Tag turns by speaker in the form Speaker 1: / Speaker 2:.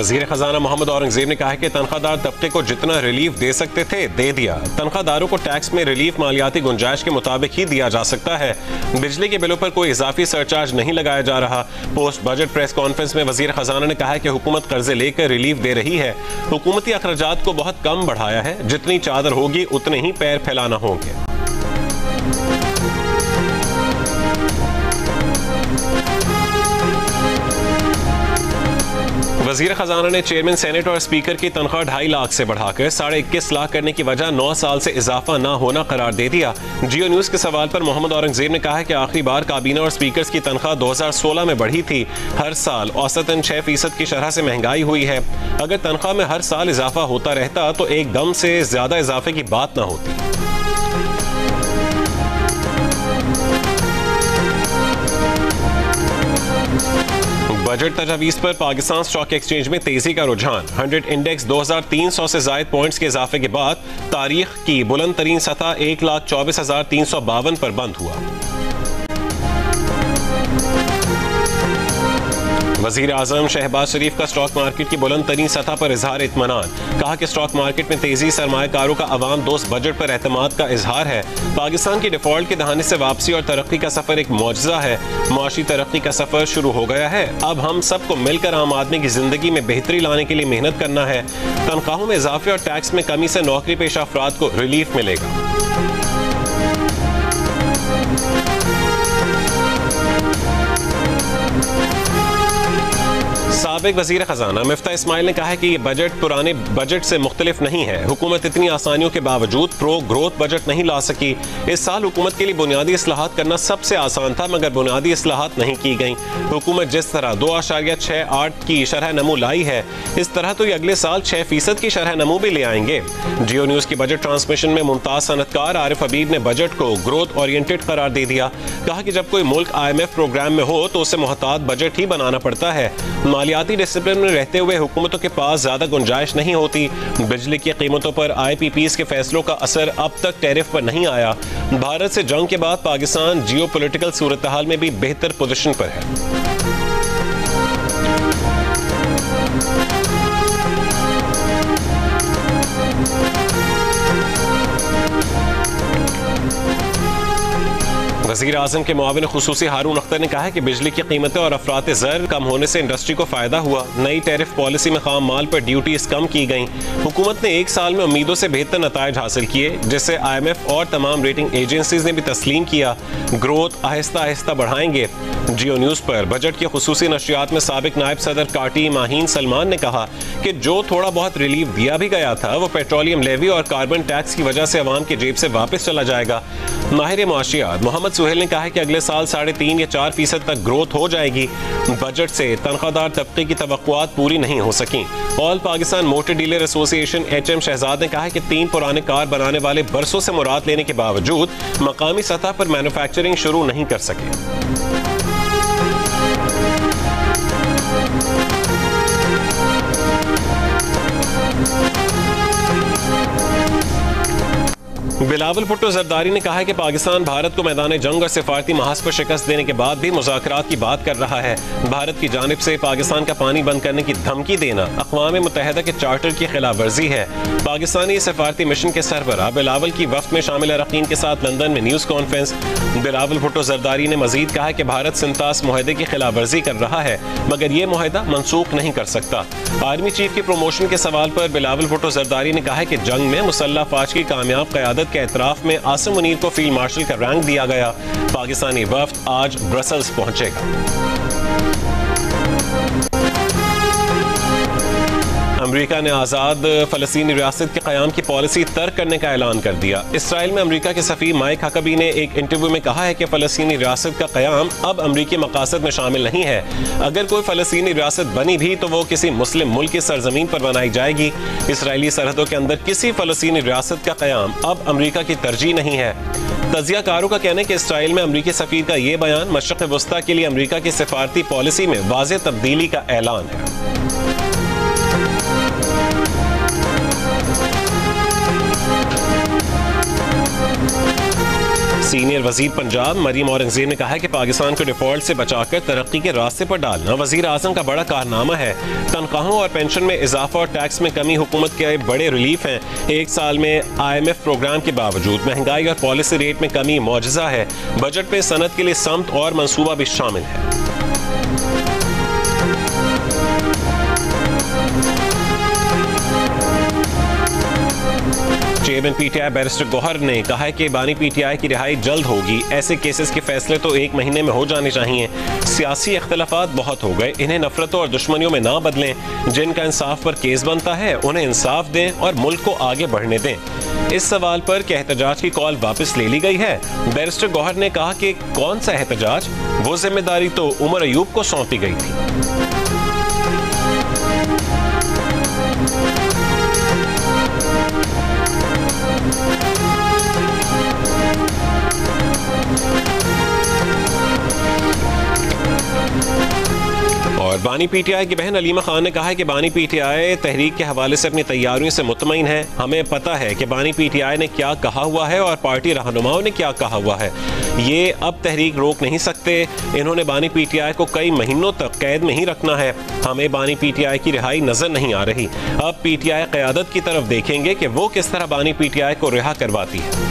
Speaker 1: वजीर खजाना मोहम्मद औरंगजेब ने कहा है कि तनख्वाहदार तबके को जितना रिलीफ दे सकते थे दे दिया। तनख्वाहदारों को टैक्स में रिलीफ मालियाती गुंजाइश के मुताबिक ही दिया जा सकता है। बिजली के बिलों पर कोई इजाफी सरचार्ज नहीं लगाया जा रहा। पोस्ट बजट प्रेस कॉन्फ्रेंस में वजीर खजाना ने कहा है कि हुकूमत कर्जे लेकर रिलीफ दे रही है। हुकूमती अखराजात को बहुत कम बढ़ाया है। जितनी चादर होगी उतने ही पैर फैलाना होंगे। वजीर खजाना ने चेयरमैन सेनेट और स्पीकर की तनख्वाह 2.5 लाख से बढ़ाकर 21.5 लाख करने की वजह 9 साल से इजाफा न होना करार दे दिया। जियो न्यूज के सवाल पर मोहम्मद औरंगजेब ने कहा है कि आखिरी बार काबीना और स्पीकर्स की तनख्वाह 2016 में बढ़ी थी। हर साल औसतन 6% की शरह से महंगाई हुई है। अगर तनख्वाह में हर साल इजाफा होता रहता तो एकदम से ज्यादा इजाफे की बात न होती। बजट तजावीज़ पर पाकिस्तान स्टॉक एक्सचेंज में तेजी का रुझान। 100 इंडेक्स 2300 से जायद पॉइंट्स के इजाफे के बाद तारीख की बुलंद तरीन सतह 1,24,352 पर बंद हुआ। वजीर आजम शहबाज शरीफ का स्टॉक मार्केट की बुलंद तरीन सतह पर इजहार इत्मीनान। कहा कि स्टॉक मार्केट में तेजी सरमायाकारों का अवाम दोस्त बजट पर एतमाद का इजहार है। पाकिस्तान की डिफॉल्ट के दहाने से वापसी और तरक्की का सफर एक मौजज़ा है। मुआशी तरक्की का सफर शुरू हो गया है। अब हम सबको मिलकर आम आदमी की जिंदगी में बेहतरी लाने के लिए मेहनत करना है। तनख्वाहों में इजाफे और टैक्स में कमी से नौकरी पेशा अफराद को रिलीफ मिलेगा। साबिक वजीर खजाना मिफ्ता इस्माइल ने कहा है कि ये बजट पुराने बजट से मुख्तलिफ नहीं है। हुकूमत इतनी आसानियों के बावजूद प्रो ग्रोथ बजट नहीं ला सकी। इस साल हुकूमत के लिए बुनियादी इस्लाहात करना सबसे आसान था, मगर बुनियादी इस्लाहात नहीं की गई। हुकूमत जिस तरह 2.68 की शरह नमू लाई है, इस तरह तो ये अगले साल 6% की शरह नमू भी ले आएंगे। जियो न्यूज की बजट ट्रांसमिशन में मुमताज सनतकार आरिफ हबीब ने बजट को ग्रोथ ओरिएंटेड करार दे दिया। कहा कि जब कोई मुल्क IMF प्रोग्राम में हो तो उसे मोहतात बजट ही बनाना पड़ता है। मालियाती डिसिप्लिन में रहते हुए हुकूमतों के पास ज्यादा गुंजाइश नहीं होती। बिजली की कीमतों पर IPPs के फैसलों का असर अब तक टैरिफ पर नहीं आया। भारत से जंग के बाद पाकिस्तान जियो पॉलिटिकल सूरत हाल में भी बेहतर पोजीशन पर है। वज़ीर आज़म के मुआविन खुसूसी हारून अख्तर ने कहा है कि बिजली की कीमतें और अफरात ज़र कम होने से इंडस्ट्री को फायदा हुआ। नई टैरिफ पॉलिसी में खाम माल पर ड्यूटीज कम की गई। हुकूमत ने 1 साल में उम्मीदों से बेहतर नताइज हासिल किए, जिससे IMF और तमाम रेटिंग एजेंसीज ने भी तस्लीम किया। ग्रोथ आहिस्ता आहिस्ता बढ़ाएंगे। जियो न्यूज़ पर बजट की खुसूसी नशरियात में साबिक नायब सदर काटी माहीन सलमान ने कहा कि जो थोड़ा बहुत रिलीफ दिया भी गया था वो पेट्रोलियम लेवी और कार्बन टैक्स की वजह से अवाम की जेब से वापस चला जाएगा। माहिर मुआशियात मोहम्मद सुहेल ने कहा है कि अगले साल 3.5 या 4% तक ग्रोथ हो जाएगी। बजट से तनख्वाहदार तबके की तवक्कुआत पूरी नहीं हो सकी। All Pakistan motor dealer association HM Shahzad ने कहा है कि 3 पुराने कार बनाने वाले बरसों से मुराद लेने के बावजूद मकामी सतह पर मैन्युफैक्चरिंग शुरू नहीं कर सके। बिलावल भुट्टो जरदारी ने कहा है कि पाकिस्तान भारत को मैदान जंग और सिफारती महाज पर शिकस्त देने के बाद भी मुज़ाकरात की बात कर रहा है। भारत की जानिब से पाकिस्तान का पानी बंद करने की धमकी देना अक़वाम मुत्तहिदा के चार्टर की खिलाफ वर्जी है। पाकिस्तानी सिफारती मिशन के सरबराह बिलावल की वफ्द में शामिल अरकान के साथ लंदन में न्यूज़ कॉन्फ्रेंस। बिलावल भुट्टो जरदारी ने मजीद कहा कि भारत सिंतास मुआहदे की खिलाफ वर्जी कर रहा है, मगर ये मुआहदा मनसूख नहीं कर सकता। आर्मी चीफ की प्रमोशन के सवाल पर बिलावल भुट्टो जरदारी ने कहा है कि जंग में मुसल्लह फ़ौज की कामयाब क़यादत के एतराफ़ में आसिम मुनीर को फील्ड मार्शल का रैंक दिया गया। पाकिस्तानी वफ्द आज ब्रसल्स पहुंचेगा। अमेरिका ने आज़ाद फ़लस्तीनी रियासत के क़याम की पॉलिसी तर्क करने का ऐलान कर दिया। इसराइल में अमेरिका के सफ़ीर माइक हकबी ने एक इंटरव्यू में कहा है कि फ़लस्तीनी रियासत का क़याम अब अमेरिकी मकासद में शामिल नहीं है। अगर कोई फ़लस्तीनी रियासत बनी भी तो वो किसी मुस्लिम मुल्क की सरजमीन पर बनाई जाएगी। इसराइली सरहदों के अंदर किसी फ़लस्तीनी रियासत का क़याम अब अमेरिका की तरजीह नहीं है। तजियाकारों का कहना है कि इसराइल में अमेरिकी सफ़ीर का ये बयान मशरिक़ वस्ता के लिए अमेरिका की सिफारती पॉलिसी में वाज़ेह तब्दीली का ऐलान है। सीनियर वजीर पंजाब मरीम औरंगजेब ने कहा है कि पाकिस्तान को डिफॉल्ट से बचाकर तरक्की के रास्ते पर डालना वजीर आजम का बड़ा कारनामा है। तनख्वाहों और पेंशन में इजाफा और टैक्स में कमी हुकूमत के बड़े रिलीफ हैं। एक साल में IMF प्रोग्राम के बावजूद महंगाई और पॉलिसी रेट में कमी मौजज़ा है। बजट में सनत के लिए समत और मंसूबा भी शामिल है। चेयरमैन PTI बैरिस्टर गौहर ने कहा है कि बानी PTI की रिहाई जल्द होगी। ऐसे केसेस के फैसले तो 1 महीने में हो जाने चाहिए। सियासी इख्तलाफात बहुत हो गए, इन्हें नफरतों और दुश्मनियों में ना बदलें। जिनका इंसाफ पर केस बनता है उन्हें इंसाफ दें और मुल्क को आगे बढ़ने दें। इस सवाल पर क्या एहतजाज की कॉल वापस ले ली गई है? बैरिस्टर गौहर ने कहा कि कौन सा एहतजाज, वो जिम्मेदारी तो उमर अयूब को सौंपी गई थी। और बानी PTI की बहन अलीमा खान ने कहा है कि बानी PTI तहरीक के हवाले से अपनी तैयारियों से मुतमईन है। हमें पता है कि बानी PTI ने क्या कहा हुआ है और पार्टी रहनुमाओं ने क्या कहा हुआ है। ये अब तहरीक रोक नहीं सकते। इन्होंने बानी PTI को कई महीनों तक कैद में ही रखना है। हमें बानी PTI की रिहाई नजर नहीं आ रही। अब PTI क़यादत की तरफ देखेंगे कि वो किस तरह बानी PTI को रिहा करवाती है।